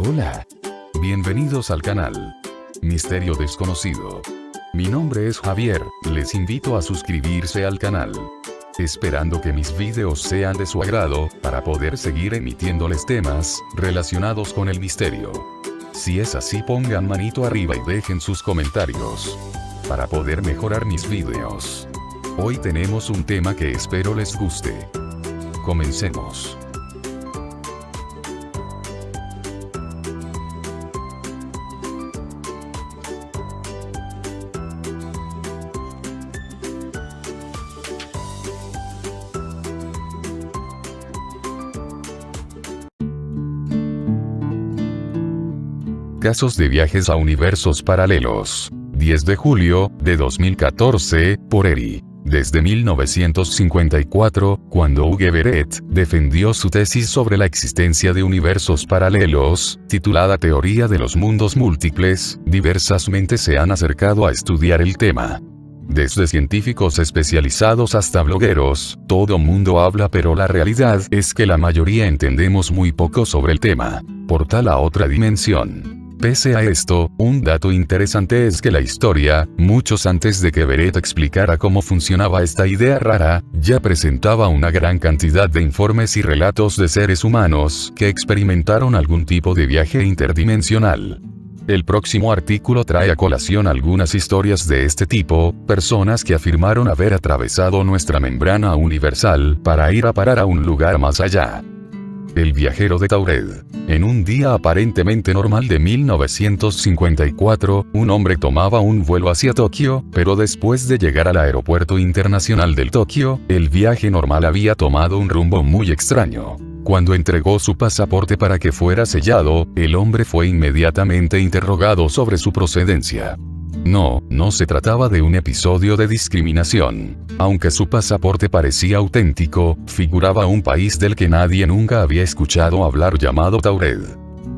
Hola. Bienvenidos al canal Misterio Desconocido. Mi nombre es Javier, les invito a suscribirse al canal. Esperando que mis videos sean de su agrado, para poder seguir emitiéndoles temas relacionados con el misterio. Si es así, pongan manito arriba y dejen sus comentarios para poder mejorar mis videos. Hoy tenemos un tema que espero les guste. Comencemos. Casos de viajes a universos paralelos. 10 de julio de 2014, por Eri. Desde 1954, cuando Hugh Everett defendió su tesis sobre la existencia de universos paralelos, titulada Teoría de los Mundos Múltiples, diversas mentes se han acercado a estudiar el tema. Desde científicos especializados hasta blogueros, todo mundo habla, pero la realidad es que la mayoría entendemos muy poco sobre el tema. Portal a otra dimensión. Pese a esto, un dato interesante es que la historia, muchos antes de que Everett explicara cómo funcionaba esta idea rara, ya presentaba una gran cantidad de informes y relatos de seres humanos que experimentaron algún tipo de viaje interdimensional. El próximo artículo trae a colación algunas historias de este tipo, personas que afirmaron haber atravesado nuestra membrana universal para ir a parar a un lugar más allá. El viajero de Tauret. En un día aparentemente normal de 1954, un hombre tomaba un vuelo hacia Tokio, pero después de llegar al aeropuerto internacional del Tokio, el viaje normal había tomado un rumbo muy extraño. Cuando entregó su pasaporte para que fuera sellado, el hombre fue inmediatamente interrogado sobre su procedencia. No se trataba de un episodio de discriminación. Aunque su pasaporte parecía auténtico, figuraba un país del que nadie nunca había escuchado hablar llamado Tauret.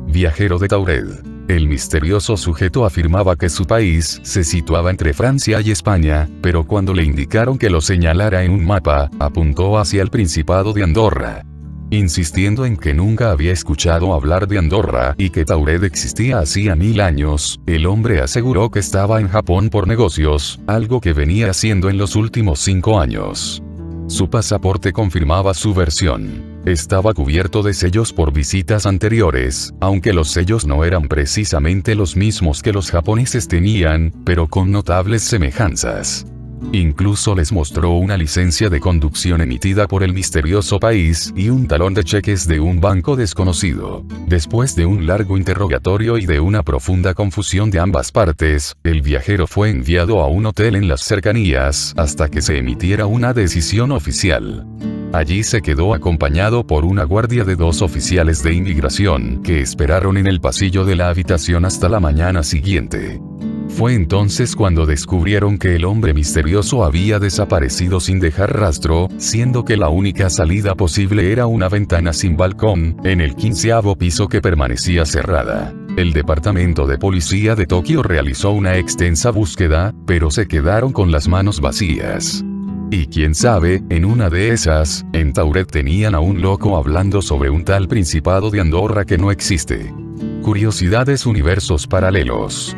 Viajero de Tauret. El misterioso sujeto afirmaba que su país se situaba entre Francia y España, pero cuando le indicaron que lo señalara en un mapa, apuntó hacia el Principado de Andorra. Insistiendo en que nunca había escuchado hablar de Andorra y que Tauret existía hacía 1000 años, el hombre aseguró que estaba en Japón por negocios, algo que venía haciendo en los últimos 5 años. Su pasaporte confirmaba su versión. Estaba cubierto de sellos por visitas anteriores, aunque los sellos no eran precisamente los mismos que los japoneses tenían, pero con notables semejanzas. Incluso les mostró una licencia de conducción emitida por el misterioso país y un talón de cheques de un banco desconocido. Después de un largo interrogatorio y de una profunda confusión de ambas partes, el viajero fue enviado a un hotel en las cercanías hasta que se emitiera una decisión oficial. Allí se quedó acompañado por una guardia de 2 oficiales de inmigración que esperaron en el pasillo de la habitación hasta la mañana siguiente. Fue entonces cuando descubrieron que el hombre misterioso había desaparecido sin dejar rastro, siendo que la única salida posible era una ventana sin balcón, en el 15º piso que permanecía cerrada. El departamento de policía de Tokio realizó una extensa búsqueda, pero se quedaron con las manos vacías. Y quién sabe, en una de esas, en Tauret tenían a un loco hablando sobre un tal Principado de Andorra que no existe. Curiosidades universos paralelos.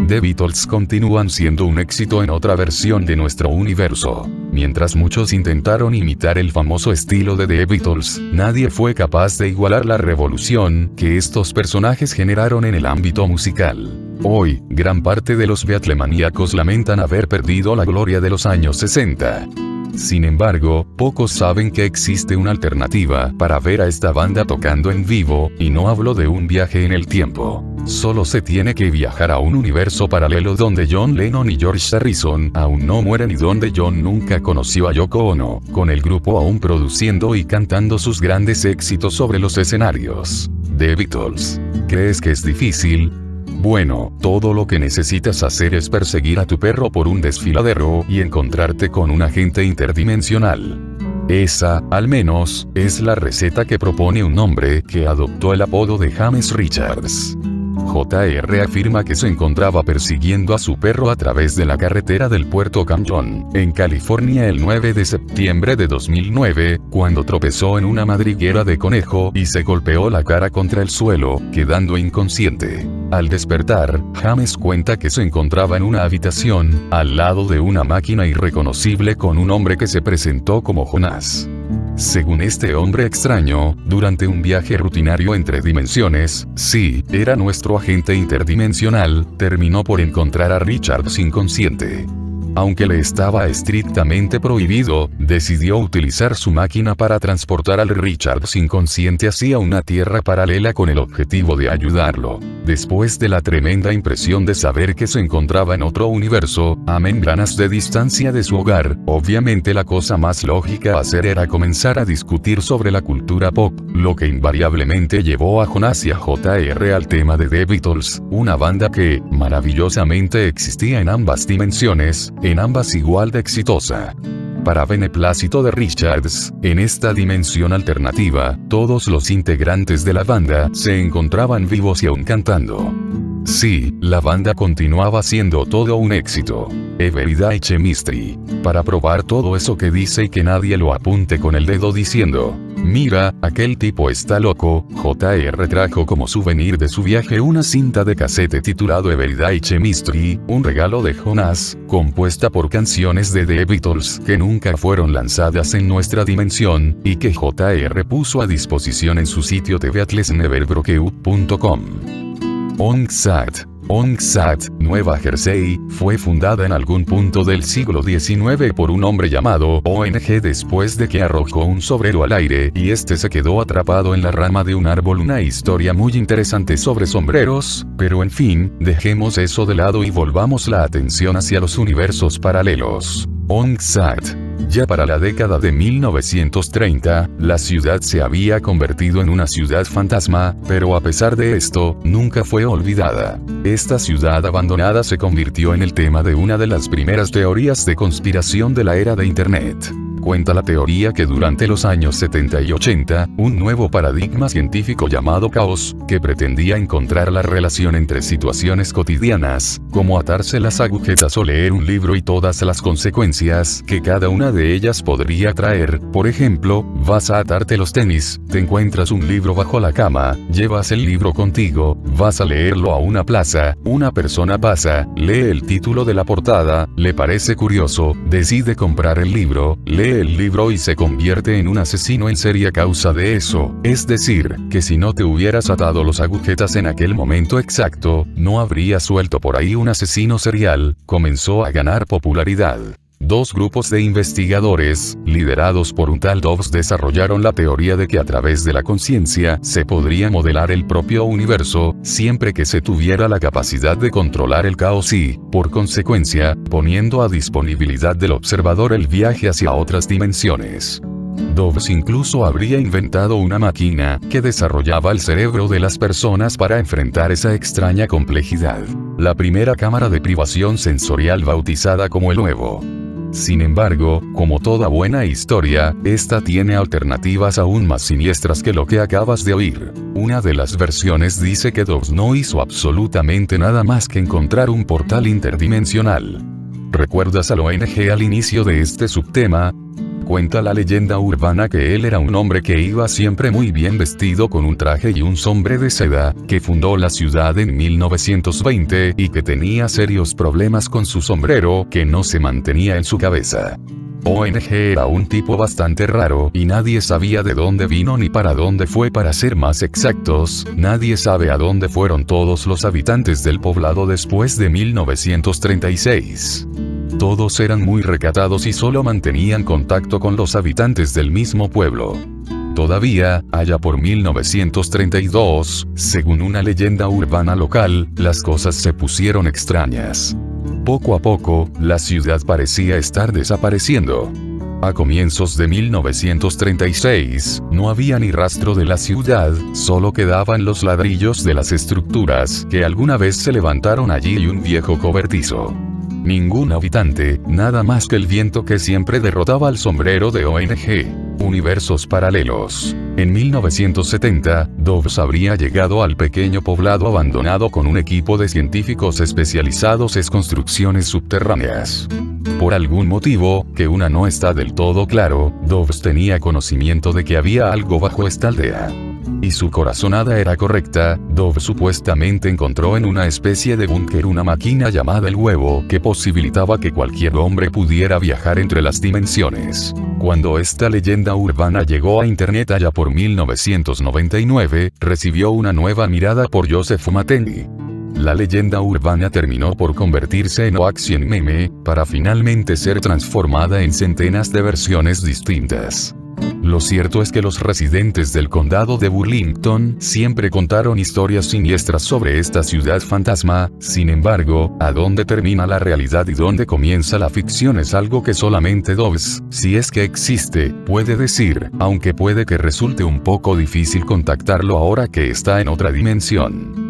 The Beatles continúan siendo un éxito en otra versión de nuestro universo. Mientras muchos intentaron imitar el famoso estilo de The Beatles, nadie fue capaz de igualar la revolución que estos personajes generaron en el ámbito musical. Hoy, gran parte de los beatlemaníacos lamentan haber perdido la gloria de los años 60. Sin embargo, pocos saben que existe una alternativa para ver a esta banda tocando en vivo, y no hablo de un viaje en el tiempo. Solo se tiene que viajar a un universo paralelo donde John Lennon y George Harrison aún no mueren y donde John nunca conoció a Yoko Ono, con el grupo aún produciendo y cantando sus grandes éxitos sobre los escenarios. The Beatles. ¿Crees que es difícil? Bueno, todo lo que necesitas hacer es perseguir a tu perro por un desfiladero y encontrarte con un agente interdimensional. Esa, al menos, es la receta que propone un hombre que adoptó el apodo de James Richards. J.R. afirma que se encontraba persiguiendo a su perro a través de la carretera del puerto Canyon, en California el 9 de septiembre de 2009, cuando tropezó en una madriguera de conejo y se golpeó la cara contra el suelo, quedando inconsciente. Al despertar, James cuenta que se encontraba en una habitación, al lado de una máquina irreconocible con un hombre que se presentó como Jonás. Según este hombre extraño, durante un viaje rutinario entre dimensiones, sí, era nuestro agente interdimensional, terminó por encontrar a Richards inconsciente. Aunque le estaba estrictamente prohibido, decidió utilizar su máquina para transportar al Richards inconsciente hacia una tierra paralela con el objetivo de ayudarlo. Después de la tremenda impresión de saber que se encontraba en otro universo, a membranas de distancia de su hogar, obviamente la cosa más lógica a hacer era comenzar a discutir sobre la cultura pop, lo que invariablemente llevó a Jonás y a J.R. al tema de The Beatles, una banda que, maravillosamente existía en ambas dimensiones, en ambas igual de exitosa. Para beneplácito de Richards, en esta dimensión alternativa, todos los integrantes de la banda se encontraban vivos y aún cantando. Sí, la banda continuaba siendo todo un éxito. Everyday Chemistry. Para probar todo eso que dice y que nadie lo apunte con el dedo diciendo, mira, aquel tipo está loco, J.R. trajo como souvenir de su viaje una cinta de casete titulado Everyday Chemistry, un regalo de Jonás, compuesta por canciones de The Beatles que nunca fueron lanzadas en nuestra dimensión, y que J.R. puso a disposición en su sitio tbeatlesneverbrokeout.com. ONGSAT, Nueva Jersey, fue fundada en algún punto del siglo XIX por un hombre llamado ONG después de que arrojó un sombrero al aire y este se quedó atrapado en la rama de un árbol. Una historia muy interesante sobre sombreros, pero en fin, dejemos eso de lado y volvamos la atención hacia los universos paralelos. ONGSAT. Ya para la década de 1930, la ciudad se había convertido en una ciudad fantasma, pero a pesar de esto, nunca fue olvidada. Esta ciudad abandonada se convirtió en el tema de una de las primeras teorías de conspiración de la era de Internet. Cuenta la teoría que durante los años 70 y 80, un nuevo paradigma científico llamado caos, que pretendía encontrar la relación entre situaciones cotidianas, como atarse las agujetas o leer un libro y todas las consecuencias que cada una de ellas podría traer. Por ejemplo, vas a atarte los tenis, te encuentras un libro bajo la cama, llevas el libro contigo, vas a leerlo a una plaza, una persona pasa, lee el título de la portada, le parece curioso, decide comprar el libro, lee el libro y se convierte en un asesino en serie a causa de eso. Es decir, que si no te hubieras atado los agujetas en aquel momento exacto, no habría suelto por ahí un asesino serial. Comenzó a ganar popularidad. Dos grupos de investigadores, liderados por un tal Dobbs, desarrollaron la teoría de que a través de la conciencia se podría modelar el propio universo, siempre que se tuviera la capacidad de controlar el caos y, por consecuencia, poniendo a disponibilidad del observador el viaje hacia otras dimensiones. Dobbs incluso habría inventado una máquina que desarrollaba el cerebro de las personas para enfrentar esa extraña complejidad. La primera cámara de privación sensorial bautizada como el Nuevo. Sin embargo, como toda buena historia, esta tiene alternativas aún más siniestras que lo que acabas de oír. Una de las versiones dice que Dobbs no hizo absolutamente nada más que encontrar un portal interdimensional. ¿Recuerdas al ONG al inicio de este subtema? Cuenta la leyenda urbana que él era un hombre que iba siempre muy bien vestido con un traje y un sombrero de seda, que fundó la ciudad en 1920 y que tenía serios problemas con su sombrero que no se mantenía en su cabeza. ONG era un tipo bastante raro y nadie sabía de dónde vino ni para dónde fue. Para ser más exactos, nadie sabe a dónde fueron todos los habitantes del poblado después de 1936. Todos eran muy recatados y solo mantenían contacto con los habitantes del mismo pueblo. Todavía, allá por 1932, según una leyenda urbana local, las cosas se pusieron extrañas. Poco a poco, la ciudad parecía estar desapareciendo. A comienzos de 1936, no había ni rastro de la ciudad, solo quedaban los ladrillos de las estructuras que alguna vez se levantaron allí y un viejo cobertizo. Ningún habitante, nada más que el viento que siempre derrotaba al sombrero de ONG. Universos paralelos. En 1970, Dobbs habría llegado al pequeño poblado abandonado con un equipo de científicos especializados en construcciones subterráneas. Por algún motivo, que una no está del todo claro, Dobbs tenía conocimiento de que había algo bajo esta aldea. Y su corazonada era correcta. Dobbs supuestamente encontró en una especie de búnker una máquina llamada el huevo que posibilitaba que cualquier hombre pudiera viajar entre las dimensiones. Cuando esta leyenda urbana llegó a internet allá por 1999, recibió una nueva mirada por Joseph Mateny. La leyenda urbana terminó por convertirse en hoax y en meme, para finalmente ser transformada en centenas de versiones distintas. Lo cierto es que los residentes del condado de Burlington siempre contaron historias siniestras sobre esta ciudad fantasma. Sin embargo, a dónde termina la realidad y dónde comienza la ficción es algo que solamente Dobbs, si es que existe, puede decir, aunque puede que resulte un poco difícil contactarlo ahora que está en otra dimensión.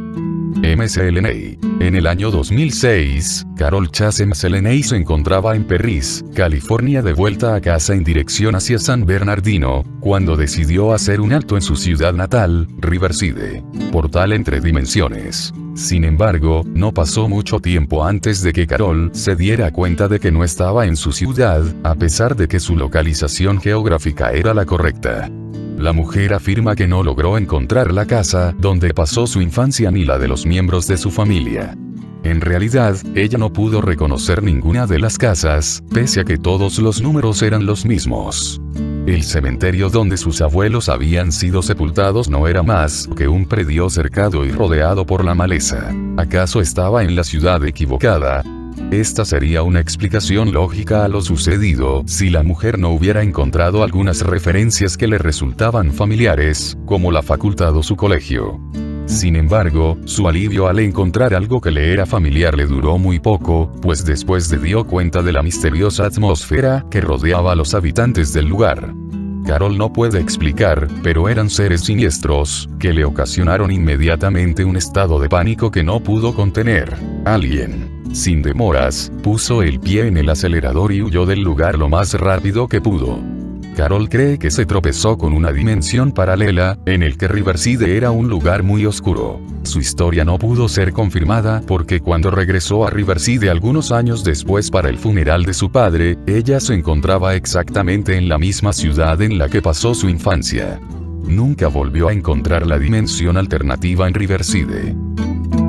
McElhenney. En el año 2006, Carol Chase McElhenney se encontraba en Perris, California de vuelta a casa en dirección hacia San Bernardino, cuando decidió hacer un alto en su ciudad natal, Riverside. Portal entre dimensiones. Sin embargo, no pasó mucho tiempo antes de que Carol se diera cuenta de que no estaba en su ciudad, a pesar de que su localización geográfica era la correcta. La mujer afirma que no logró encontrar la casa donde pasó su infancia ni la de los miembros de su familia. En realidad, ella no pudo reconocer ninguna de las casas, pese a que todos los números eran los mismos. El cementerio donde sus abuelos habían sido sepultados no era más que un predio cercado y rodeado por la maleza. ¿Acaso estaba en la ciudad equivocada? Esta sería una explicación lógica a lo sucedido si la mujer no hubiera encontrado algunas referencias que le resultaban familiares, como la facultad o su colegio. Sin embargo, su alivio al encontrar algo que le era familiar le duró muy poco, pues después se dio cuenta de la misteriosa atmósfera que rodeaba a los habitantes del lugar. Carol no puede explicar, pero eran seres siniestros, que le ocasionaron inmediatamente un estado de pánico que no pudo contener. Alguien, sin demoras, puso el pie en el acelerador y huyó del lugar lo más rápido que pudo. Carol cree que se tropezó con una dimensión paralela, en el que Riverside era un lugar muy oscuro. Su historia no pudo ser confirmada porque cuando regresó a Riverside algunos años después para el funeral de su padre, ella se encontraba exactamente en la misma ciudad en la que pasó su infancia. Nunca volvió a encontrar la dimensión alternativa en Riverside.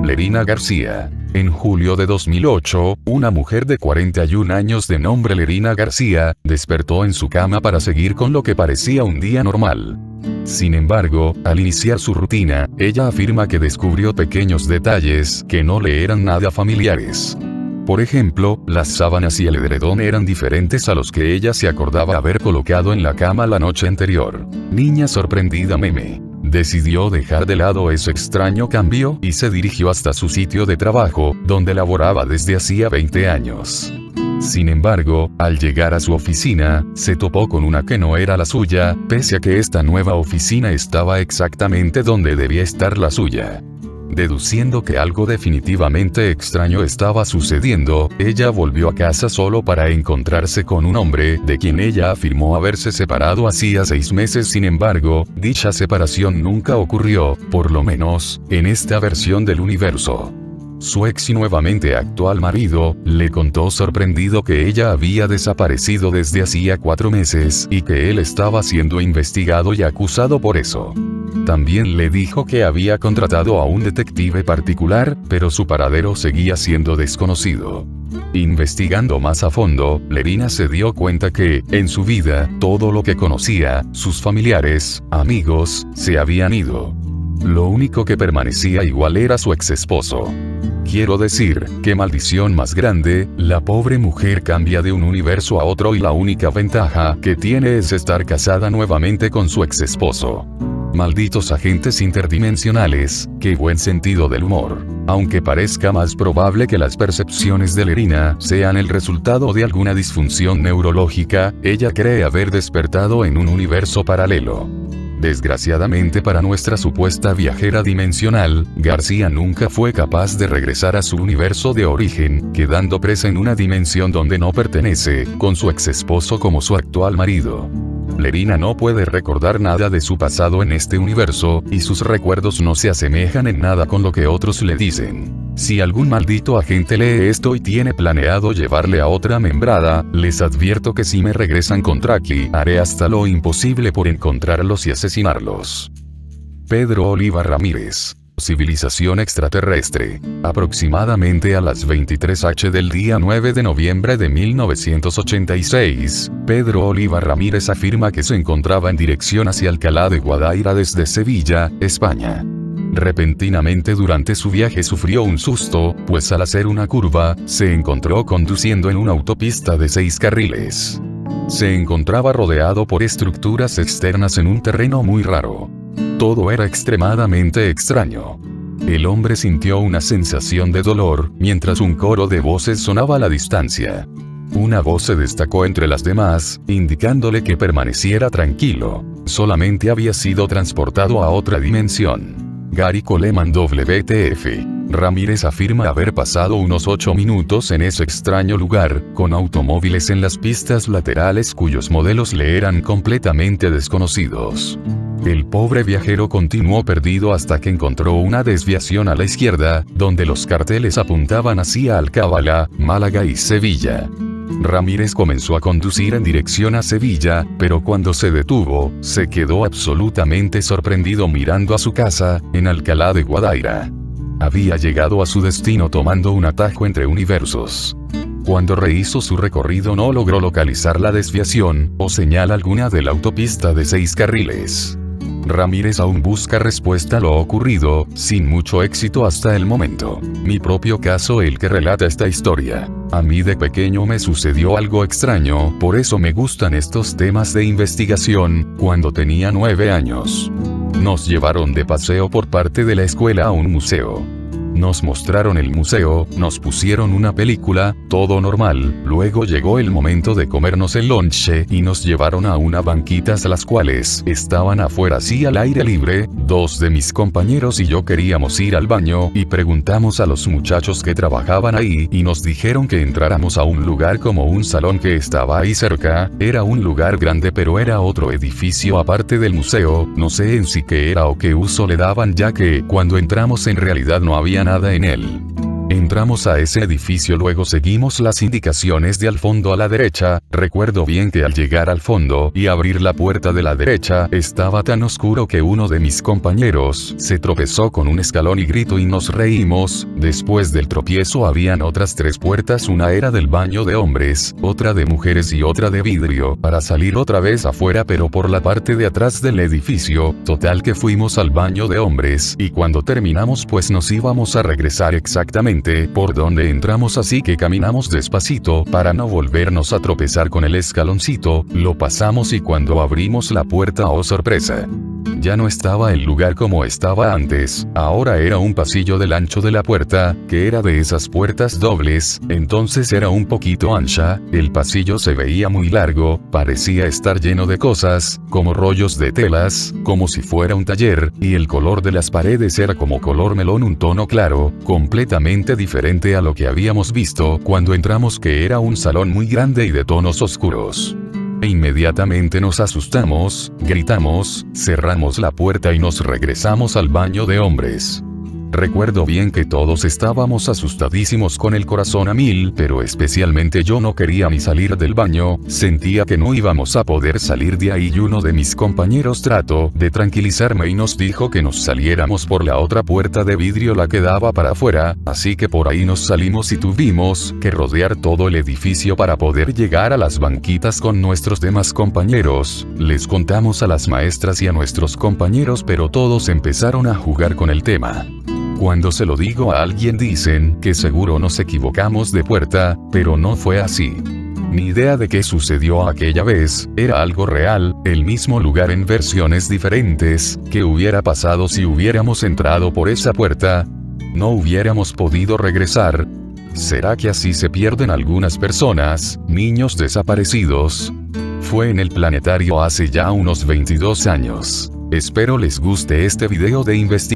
Lerina García. En julio de 2008, una mujer de 41 años de nombre Lerina García, despertó en su cama para seguir con lo que parecía un día normal. Sin embargo, al iniciar su rutina, ella afirma que descubrió pequeños detalles que no le eran nada familiares. Por ejemplo, las sábanas y el edredón eran diferentes a los que ella se acordaba haber colocado en la cama la noche anterior. Niña sorprendida meme. Decidió dejar de lado ese extraño cambio y se dirigió hasta su sitio de trabajo, donde laboraba desde hacía 20 años. Sin embargo, al llegar a su oficina, se topó con una que no era la suya, pese a que esta nueva oficina estaba exactamente donde debía estar la suya. Deduciendo que algo definitivamente extraño estaba sucediendo, ella volvió a casa solo para encontrarse con un hombre de quien ella afirmó haberse separado hacía 6 meses. Sin embargo, dicha separación nunca ocurrió, por lo menos, en esta versión del universo. Su ex y nuevamente actual marido, le contó sorprendido que ella había desaparecido desde hacía 4 meses y que él estaba siendo investigado y acusado por eso. También le dijo que había contratado a un detective particular, pero su paradero seguía siendo desconocido. Investigando más a fondo, Lerina se dio cuenta que, en su vida, todo lo que conocía, sus familiares, amigos, se habían ido. Lo único que permanecía igual era su ex esposo. Quiero decir, qué maldición más grande, la pobre mujer cambia de un universo a otro y la única ventaja que tiene es estar casada nuevamente con su ex esposo. Malditos agentes interdimensionales, qué buen sentido del humor. Aunque parezca más probable que las percepciones de Lerina sean el resultado de alguna disfunción neurológica, ella cree haber despertado en un universo paralelo. Desgraciadamente para nuestra supuesta viajera dimensional, García nunca fue capaz de regresar a su universo de origen, quedando presa en una dimensión donde no pertenece, con su ex esposo como su actual marido. Lerina no puede recordar nada de su pasado en este universo, y sus recuerdos no se asemejan en nada con lo que otros le dicen. Si algún maldito agente lee esto y tiene planeado llevarle a otra membrada, les advierto que si me regresan con Traki, haré hasta lo imposible por encontrarlos y asesinarlos. Pedro Oliva Ramírez. Civilización extraterrestre. Aproximadamente a las 23h del día 9 de noviembre de 1986, Pedro Oliva Ramírez afirma que se encontraba en dirección hacia Alcalá de Guadaira desde Sevilla, España. Repentinamente durante su viaje sufrió un susto, pues al hacer una curva, se encontró conduciendo en una autopista de 6 carriles. Se encontraba rodeado por estructuras externas en un terreno muy raro. Todo era extremadamente extraño. El hombre sintió una sensación de dolor, mientras un coro de voces sonaba a la distancia. Una voz se destacó entre las demás, indicándole que permaneciera tranquilo. Solamente había sido transportado a otra dimensión. Gary Coleman WTF. Ramírez afirma haber pasado unos 8 minutos en ese extraño lugar, con automóviles en las pistas laterales cuyos modelos le eran completamente desconocidos. El pobre viajero continuó perdido hasta que encontró una desviación a la izquierda, donde los carteles apuntaban hacia Alcábala, Málaga y Sevilla. Ramírez comenzó a conducir en dirección a Sevilla, pero cuando se detuvo, se quedó absolutamente sorprendido mirando a su casa, en Alcalá de Guadaira. Había llegado a su destino tomando un atajo entre universos. Cuando rehizo su recorrido no logró localizar la desviación, o señal alguna de la autopista de 6 carriles. Ramírez aún busca respuesta a lo ocurrido, sin mucho éxito hasta el momento. Mi propio caso el que relata esta historia. A mí de pequeño me sucedió algo extraño, por eso me gustan estos temas de investigación, cuando tenía 9 años. Nos llevaron de paseo por parte de la escuela a un museo. Nos mostraron el museo, nos pusieron una película, todo normal, luego llegó el momento de comernos el lonche y nos llevaron a unas banquitas las cuales estaban afuera así al aire libre. 2 de mis compañeros y yo queríamos ir al baño y preguntamos a los muchachos que trabajaban ahí y nos dijeron que entráramos a un lugar como un salón que estaba ahí cerca. Era un lugar grande pero era otro edificio aparte del museo, no sé en sí qué era o qué uso le daban ya que cuando entramos en realidad no había nada en él. Entramos a ese edificio, luego seguimos las indicaciones de al fondo a la derecha. Recuerdo bien que al llegar al fondo y abrir la puerta de la derecha, estaba tan oscuro que uno de mis compañeros se tropezó con un escalón y gritó y nos reímos. Después del tropiezo habían otras 3 puertas, una era del baño de hombres, otra de mujeres y otra de vidrio, para salir otra vez afuera pero por la parte de atrás del edificio. Total que fuimos al baño de hombres y cuando terminamos pues nos íbamos a regresar exactamente por donde entramos, así que caminamos despacito para no volvernos a tropezar con el escaloncito. Lo pasamos y cuando abrimos la puerta, oh sorpresa, ya no estaba el lugar como estaba antes, ahora era un pasillo del ancho de la puerta, que era de esas puertas dobles, entonces era un poquito ancha. El pasillo se veía muy largo, parecía estar lleno de cosas, como rollos de telas, como si fuera un taller, y el color de las paredes era como color melón, un tono claro, completamente diferente a lo que habíamos visto cuando entramos, que era un salón muy grande y de tonos oscuros. E inmediatamente nos asustamos, gritamos, cerramos la puerta y nos regresamos al baño de hombres. Recuerdo bien que todos estábamos asustadísimos con el corazón a 1000, pero especialmente yo no quería ni salir del baño, sentía que no íbamos a poder salir de ahí y uno de mis compañeros trató de tranquilizarme y nos dijo que nos saliéramos por la otra puerta de vidrio, la que daba para afuera, así que por ahí nos salimos y tuvimos que rodear todo el edificio para poder llegar a las banquitas con nuestros demás compañeros. Les contamos a las maestras y a nuestros compañeros, pero todos empezaron a jugar con el tema. Cuando se lo digo a alguien dicen que seguro nos equivocamos de puerta, pero no fue así. Ni idea de qué sucedió aquella vez, era algo real, el mismo lugar en versiones diferentes. ¿Qué hubiera pasado si hubiéramos entrado por esa puerta? ¿No hubiéramos podido regresar? ¿Será que así se pierden algunas personas, niños desaparecidos? Fue en el planetario hace ya unos 22 años. Espero les guste este video de investigación.